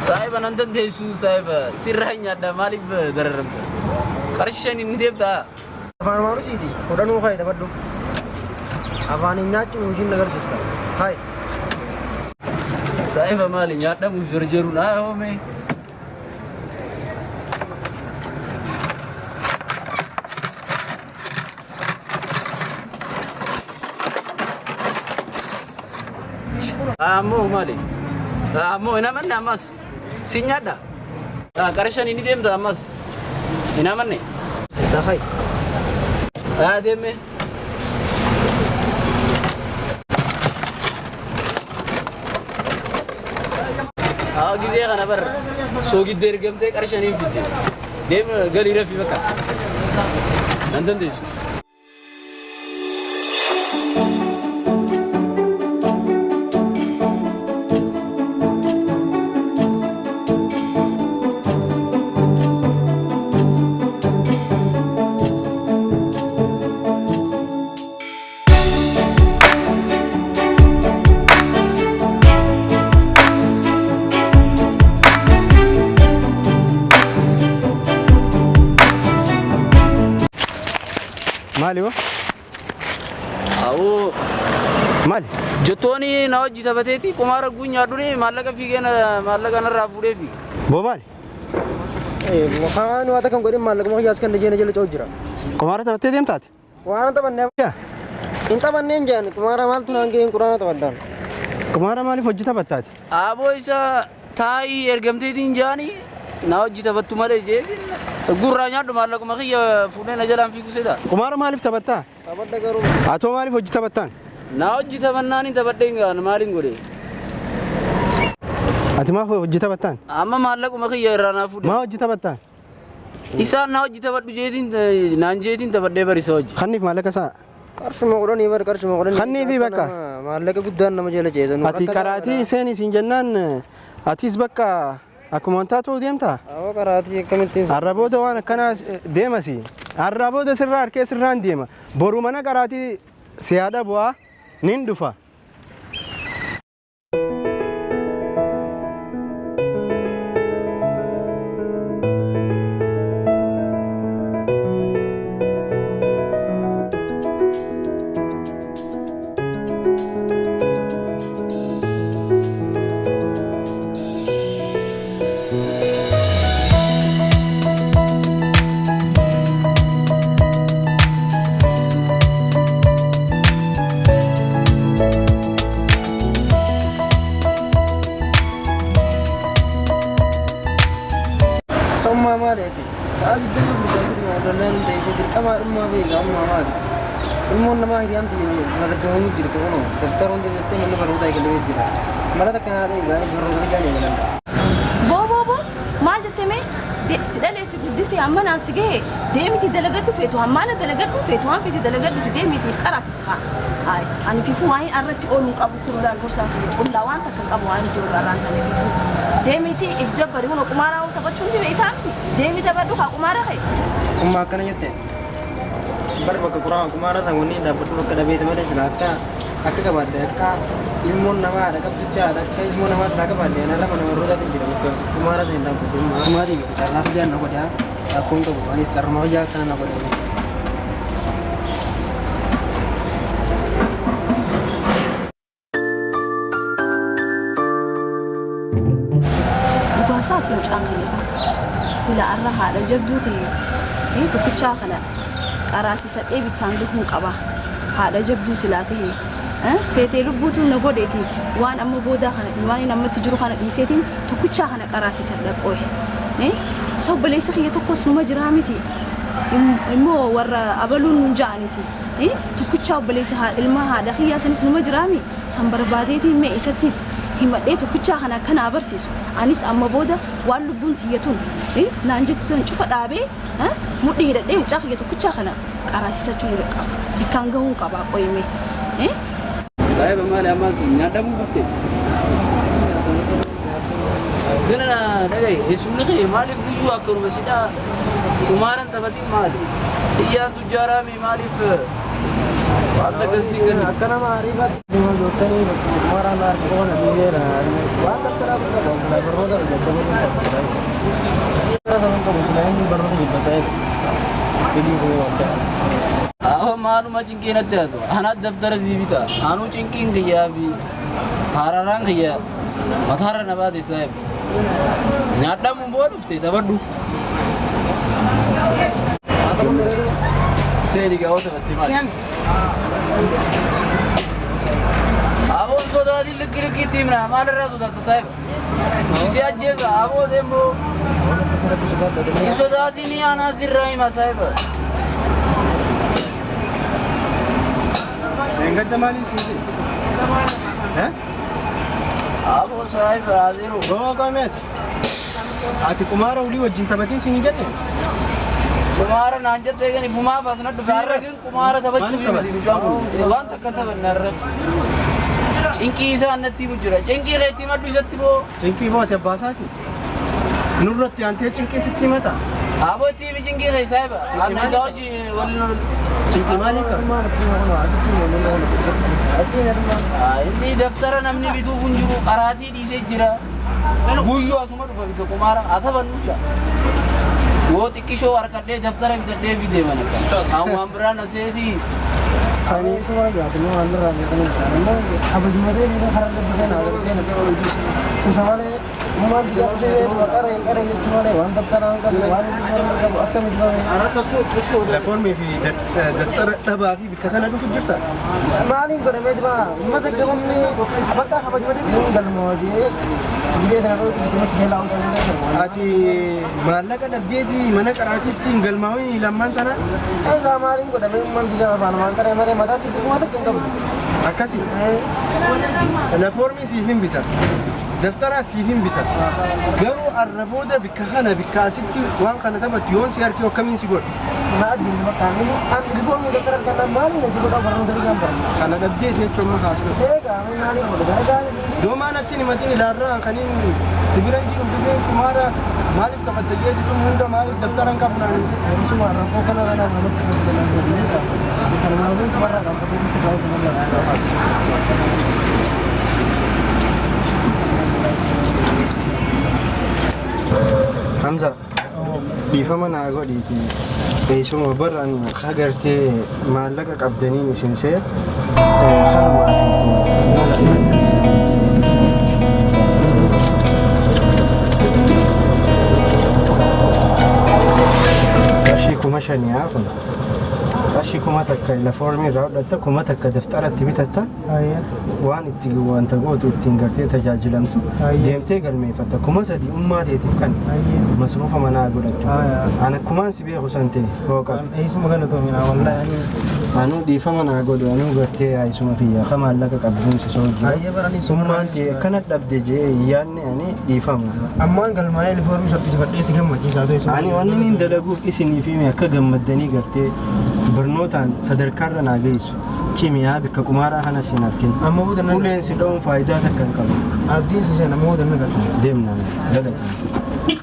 Saiba nandan desu saiba sirranya ada malib dararam karshan inni debda afan maru sidi odanu khay tabaddu afan nyachu mujin nagar sista hai saiba mali nyada muzurjeru na home amo mali amo ina man amas sinyada karshan inni debda amas ina man ne sista hai deme gize kana bar sogi dergamte karshani fidde dem gali rafi baka nandan desu مالي هو او مالي جتوني نوجي تبتيتي كمارا غونيا دوني مالك فيغنا مالك انا رافودي في بو مالي مخان واتا كم غدي مالك ما ياس كن نجي نجي چوجرا كمارا تبتيتي امتات وانا تبني انت بنين جان كمارا مال تنانگي قران تبدان كمارا مالي فوجي تبتات ابو ايسا تاي ارغمتيتين جاني نوجي تبتو مالي جيتي غورانيا دو مالك ما خي فودنا جلان في كسيدا كمارا مالي تبتا تبدا غرو اتو مالي فوجي تبتان نوجي تبناني تبدين مالين غوري اتما فوجي تبتان اما مالك ما خي رانا فود ما وجي تبتان إسان نوجي تبدو جيتين نانجيتين تبدي بريسوج خنيف مالك سا قرش مغروني بر قرش مغروني خني في بكا مالك قدان نمجله جيدن اتي كراتي سيني سنجنان اتيس بكا اكمونتاتو ديمتا او كراتي كمتين عربودو وانا كنا ديمسي عربودو سرار كي سران ديما بورو منا كراتي سياده بوا نيندفا سوما مالتي ساجد الدنيا في الدنيا ما رلنا انت يصير كما ما بيجا ما مالي المون ما هي انت يبي مزجهم يجرتونه دفترون دي بيتي من برودا يقلب يجرا مرات كان هذا يقال برودا جاني يقلب بو ما جتمي دي سدالي سدسي امنا سيجي ديمتي دلغدو فيتو همانا دلغدو فيتو هم فيتي دلغدو ديمتي قراسي سخا هاي انا في فو هاي ارتي اونو قبو كورا البورصه كل لوان تكقبو انت ورانت في فو ديمتي افدبر هنا قمارا وتبچون دي بيتام ديمي تبدو قمارا خي ما كان يته بربك قران قمارا سغوني دبدو كدا بيت مده سلاكا akka badde akka ilmoon nama ada kabidda ada ilmoon nama sala kabadde ana lama nama roda tinjira ko kumara sen da ko kumari ko tarna ko janna ko dia akon ko ani tarma ja kana ko dia ibasat yo changani sila arra hada jabduti ko kicha kana qarasi sadde bikan duhun qaba hada jabdu silate فيتي لبوتو نغوديتي وان اما بودا خنا وان نما تجرو خنا ديسيتين تكوچا خنا قراسي سدقوي سو بلي سخيه تكوس مجرامتي امو ور ابلون جانتي تكوچا بلي سها علما هذا خيا سنس مجرامي سمبرباديتي مي اساتيس himadhe tokkicha kana kana barsiisu anis amma booda waan lubbuun tiyyatuun naanjettuun cufa dhaabee mudhii hidhadhee mucaa kiyya tokkicha kana qaraasisachuu ni qaba bikaan gahuun qaba qoyime saahiba maali ammas nyaadamu bufte gana دقي اسمه خي مالي في جوا كرو مسيدا ومارن تبتي مالي هي تجارامي مالي في وانت قصدي كن أكنا ما أريبا ديما جوتني مارا نار كون أميرا وانت ترى بس لا برودة جدا ترى سمعت مسلمين برودة بالبسائل تدي سوي وانت مالو ما چنكين التاسو أنا دفتر زيبيتا أنا چنكين غيابي هاراران غياب مطار نبات سايب نادا مبور فتي تبدو سيري قاوة بتيمان أبو صدادي لكي تيمنا ما نرى صداد سايب سيسي أجيزا أبو ديمبو صدادي ني أنا سير ما سايب Enggak mali sih. Hah? Abu sahib hadiru. Bawa kamet. Ati kumara uli wajin tabatin sini gade. Kumara nanjat dega ni fuma fasna dubara gen kumara tabacchu bi jamu. Wan takata bannar. Chinki isa annati bujura. Chinki geti madu isatti bo. Chinki bo te basati. Nurrat yante chinki sitti mata. Abu ti bi chinki gai sahib. Anna saji wal Chinki malika. Ini daftara namni bitu funjuru karati di sejira. Guyu asuma du fabika kumara athaban nuja. Wo tikisho arkade daftara bitade video manaka. Awu ambra naseti. Sani semua gak punya mandor lagi kan. Apa jumade ini kharar ke bisa nak kerja nak kalau itu. Kusamane umar dia tu kare cuma le wan daftara angkat wan itu akan itu. Telefon mi fi daftar taba fi bikatana du fujurta. Maling ko named ba. Masak gamam ni abaka apa jumade ni dal moje. Dia dah kalau tu semua segala usaha ni. Aci mana kan abdi mana karachi tinggal mau ni lamman tanah. Enggak maling ko named man dia ban kare mare mata sih tu mata kan kamu. Akasi. Telefon mi sifin bitar. دفترها سيفين بيتا قالوا الربودة بكخانة بكاسيتي وان كانت تبت يون سيارتي وكمين سيقول ما أدري إذا كامل أنا دفعوا مدتر كنا مالي نسيقول أبرنا دري كامبر خانة أبديت هيك شو ما خاص له إيه كامل مالي مدتر كامل دوما أنا تيني ما تيني لارا خانين سبيران جيرو بيزين كمارا مالي تبت تجيسي توم هندا مالي دفتران كابنا شو ما رأيك كنا أنا نمط كنا نازل سبارة كامبر بيسي كلاو سبارة Hamza, di mana nak agak di semua beran khagarti malak abdani ni sense, kalau maaf kasih kumashani aku. Kasih kumatak la formi raud atta kumatak daftar tibit atta waan itti wanta gootu ittiin gartee tajaajilamtu deemtee galmee fatta kuma sadi ummaa teetiif kan masruufa manaa godhachuu ana kumaan si beeku sante hooqa eesuma kana toomina wallahi anu dhiifama naa godhu anu gartee haisuma kiyya kama allaqa qabduun si soo ummaan tee kana dhabde jee yaanne ani dhiifama ammaan galmaa'ee lifoormi saffisifadhee si gammachiisaa ta'e ani wanni niin dalaguuf isinii fi akka gammaddanii gartee barnootaan sadarkaarra naa geessu kimiyyaa bikka qumaaraa kana siin argin amma uleen si dhoon faayidaa takkan qabu addiin si seena moodan na gadhu deemnaan galatama